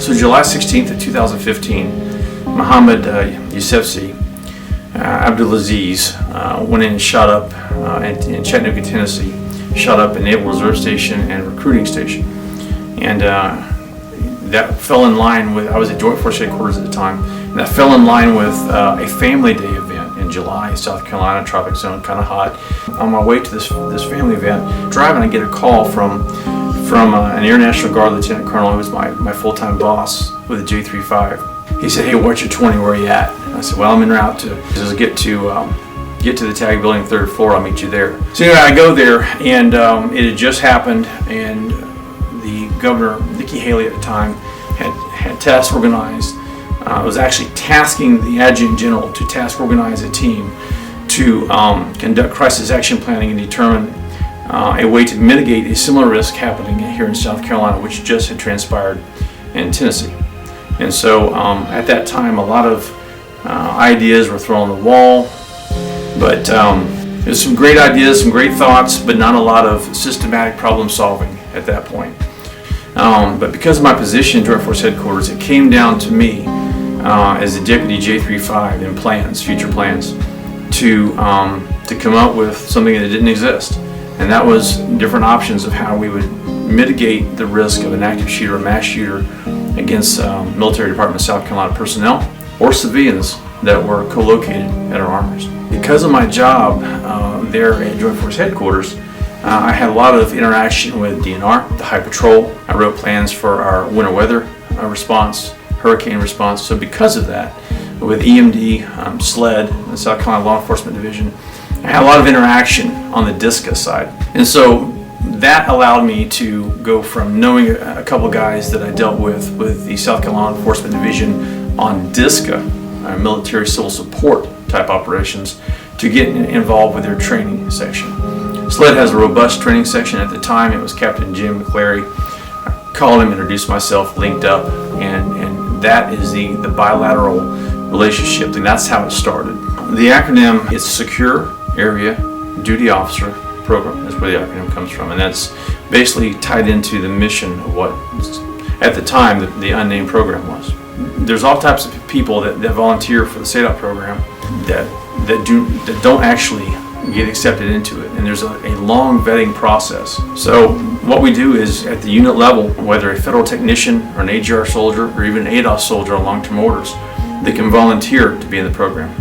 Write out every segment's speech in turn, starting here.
So July 16th of 2015, Mohammed Yousefzai Abdulaziz went in and shot up in Chattanooga, Tennessee, shot up a Naval Reserve Station and recruiting station. And that fell in line with, I was at Joint Force Headquarters at the time, and that fell in line with a Family Day event in July, South Carolina, tropic zone, kind of hot. On my way to this family event, driving, I get a call from an Air National Guard Lieutenant Colonel who was my full-time boss with a J35. He said, "Hey, what's your 20? Where are you at?" And I said, "Well, I'm en route to get to the TAG building, 3rd floor. I'll meet you there." So anyway, I go there, and it had just happened, and the governor, Nikki Haley at the time, had task organized. Was actually tasking the Adjutant General to task organize a team to conduct crisis action planning and determine a way to mitigate a similar risk happening here in South Carolina, which just had transpired in Tennessee. And so at that time, a lot of ideas were thrown on the wall, but there's some great ideas, some great thoughts, but not a lot of systematic problem solving at that point. But because of my position in Joint Force Headquarters, it came down to me as the Deputy J35 in future plans, to come up with something that didn't exist. And that was different options of how we would mitigate the risk of an active shooter, a mass shooter, against Military Department of South Carolina personnel or civilians that were co-located at our armories. Because of my job there at Joint Force Headquarters, I had a lot of interaction with DNR, the High Patrol. I wrote plans for our winter weather response, hurricane response. So because of that, with EMD, SLED, the South Carolina Law Enforcement Division, I had a lot of interaction on the DISCA side. And so that allowed me to go from knowing a couple guys that I dealt with the South Carolina Law Enforcement Division on DISCA, military civil support type operations, to get involved with their training section. SLED has a robust training section. At the time, it was Captain Jim McClary. I called him, introduced myself, linked up, and that is the bilateral relationship, and that's how it started. The acronym is Secure Area Duty Officer Program. That's where the acronym comes from, and that's basically tied into the mission of what, at the time, the unnamed program was. There's all types of people that volunteer for the SADOP program that don't actually get accepted into it, and there's a long vetting process. So what we do is, at the unit level, whether a federal technician or an AGR soldier or even an ADOS soldier on long-term orders, they can volunteer to be in the program.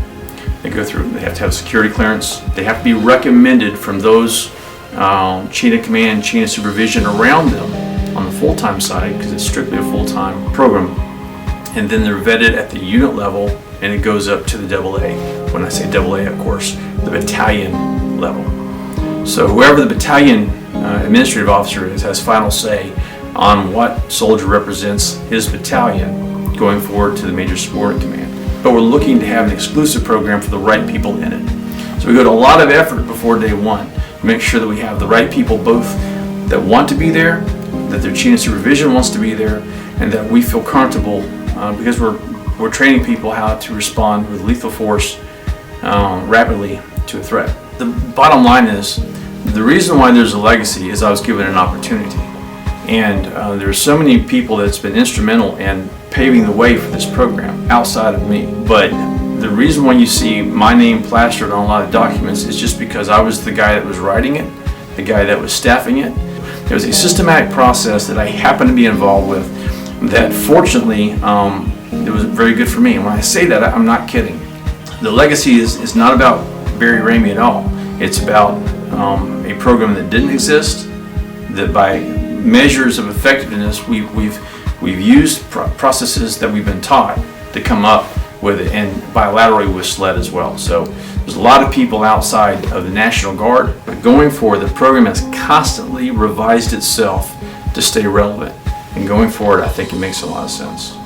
They go through, they have to have security clearance, they have to be recommended from those chain of command, chain of supervision around them on the full-time side, because it's strictly a full-time program. And then they're vetted at the unit level, and it goes up to the AA. When I say AA, of course, the battalion level. So whoever the battalion administrative officer is has final say on what soldier represents his battalion going forward to the major subordinate command. But we're looking to have an exclusive program for the right people in it. So we go to a lot of effort before day one to make sure that we have the right people, both that want to be there, that their chain of supervision wants to be there, and that we feel comfortable because we're training people how to respond with lethal force rapidly to a threat. The bottom line is, the reason why there's a legacy is I was given an opportunity. And there's so many people that's been instrumental in paving the way for this program outside of me. But the reason why you see my name plastered on a lot of documents is just because I was the guy that was writing it, the guy that was staffing it. There was a systematic process that I happened to be involved with that fortunately it was very good for me. And when I say that, I'm not kidding. The legacy is not about Barry Ramey at all. It's about a program that didn't exist, that by measures of effectiveness we've used processes that we've been taught to come up with it, and bilaterally with SLED as well. So there's a lot of people outside of the National Guard, but going forward, the program has constantly revised itself to stay relevant. And going forward, I think it makes a lot of sense.